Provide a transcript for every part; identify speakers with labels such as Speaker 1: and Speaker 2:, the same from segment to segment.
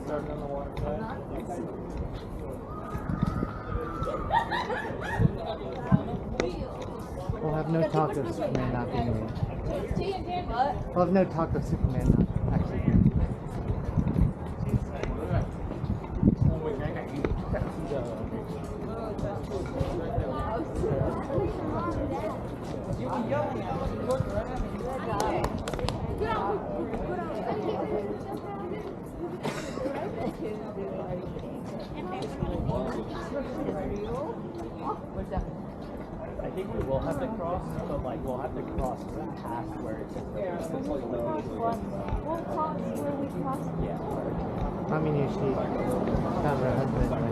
Speaker 1: Starting on the water side.
Speaker 2: We'll have no talk of Superman not being made. We'll have no talk of Superman not actually being made.
Speaker 1: I think we will have to cross, but like we'll have to cross past where it's
Speaker 3: We'll cross where we cross.
Speaker 1: yeah.
Speaker 2: I mean, she found her husband, like,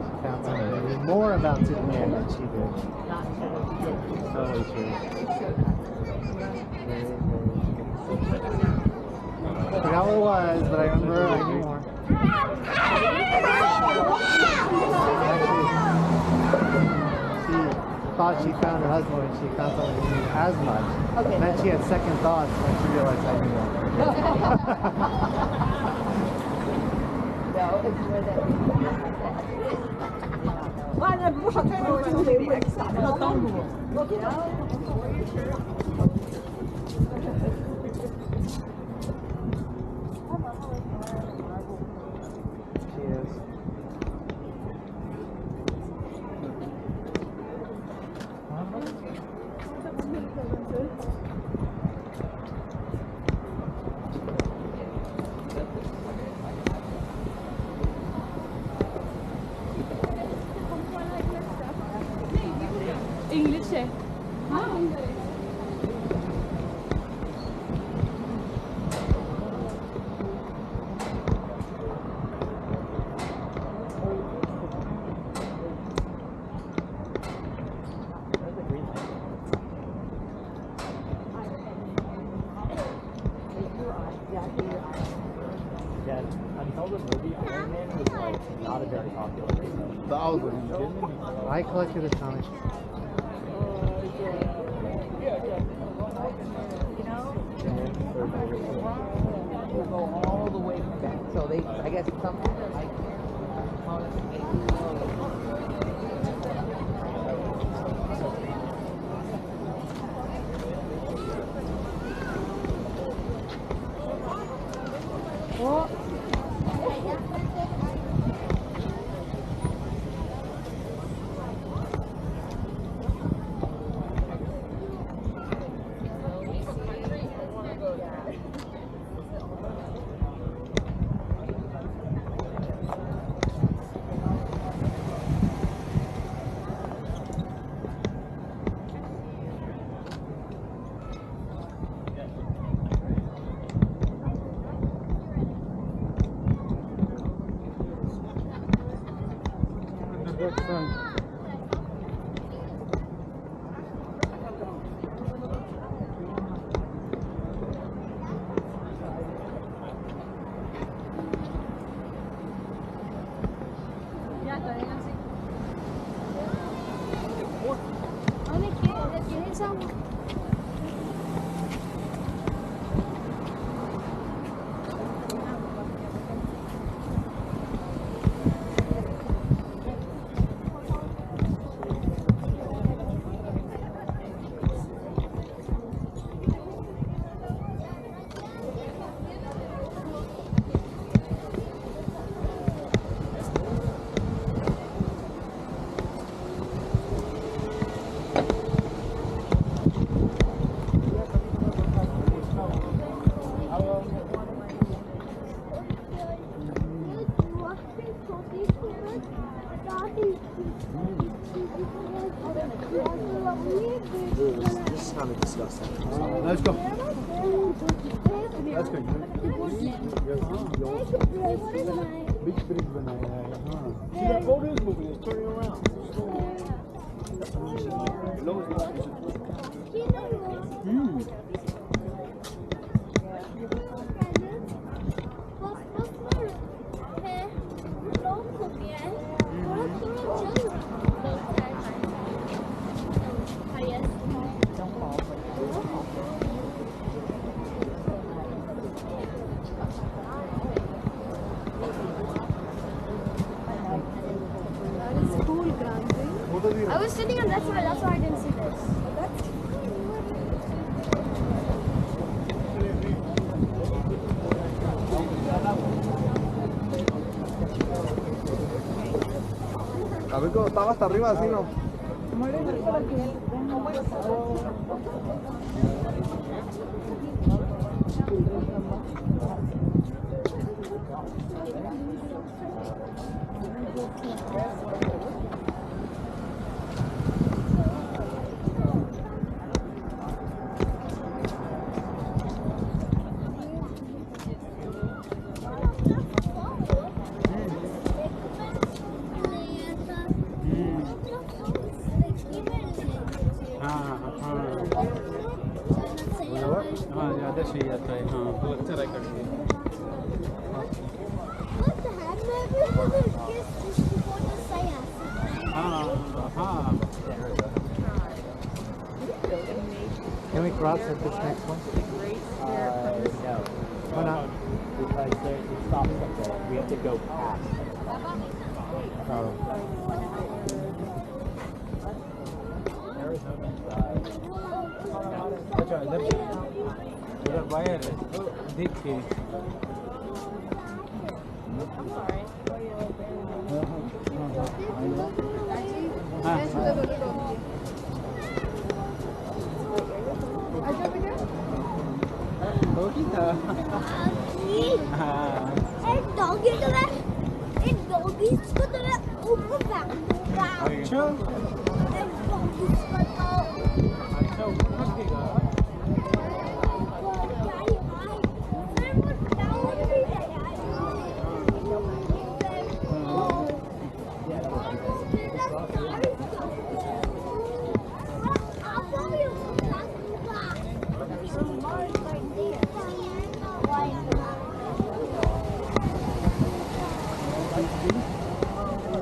Speaker 2: she found something that knew more about Superman than she did. Totally true. Very, very true. Forgot what it was, but I remember I knew more. She thought she found her husband when she found someone who knew as much. Okay. Then she had second thoughts when she realized I knew more.
Speaker 3: No, it's where that. 哇，那不好看，我就没会啥，那当路。
Speaker 2: She is.
Speaker 3: English eh?
Speaker 1: Yeah, until the movie Iron Man was like not a very popular movie.
Speaker 2: But I was I collected the comic.
Speaker 4: Will go all the way back. So they, I guess, some like.
Speaker 3: Oh.
Speaker 2: That's fun.
Speaker 1: This is kind of disgusting.
Speaker 2: Let's go.
Speaker 1: That's good. See that boat is moving, it's turning around.
Speaker 4: Don't fall.
Speaker 3: standing on that side. That's why I didn't see this.
Speaker 5: A ver cómo estaba hasta arriba, así no.
Speaker 1: हाँ ज़्यादा सही आता है हाँ तो अच्छा रहेगा हाँ हाँ
Speaker 2: Can we cross at this next one?
Speaker 1: no.
Speaker 2: Why not?
Speaker 1: Because it stops up there. We have to go past.
Speaker 2: Oh.
Speaker 1: अच्छा इधर वायर है देख के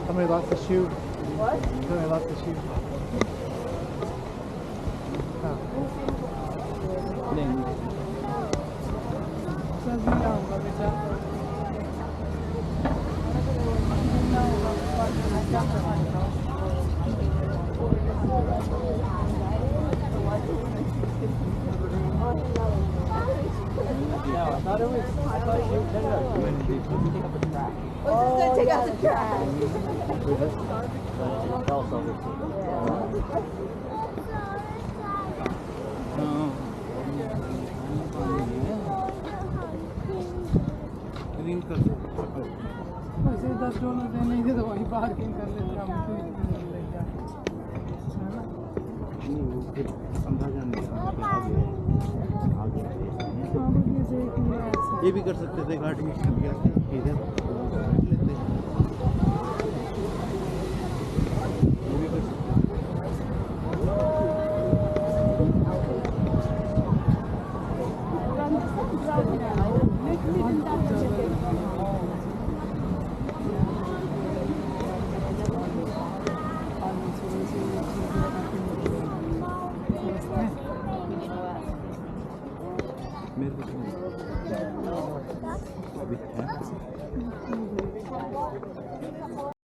Speaker 2: Somebody lost a shoe. What? Somebody lost a shoe. Oh.
Speaker 1: I thought you pick up the trash.
Speaker 3: Oh, just gonna take out the trash.
Speaker 1: It fell over
Speaker 6: वैसे 10 dollar देने के तो वहीं पार्किंग कर लेते हम
Speaker 5: ये भी कर सकते थे गाड़ी में इधर लेते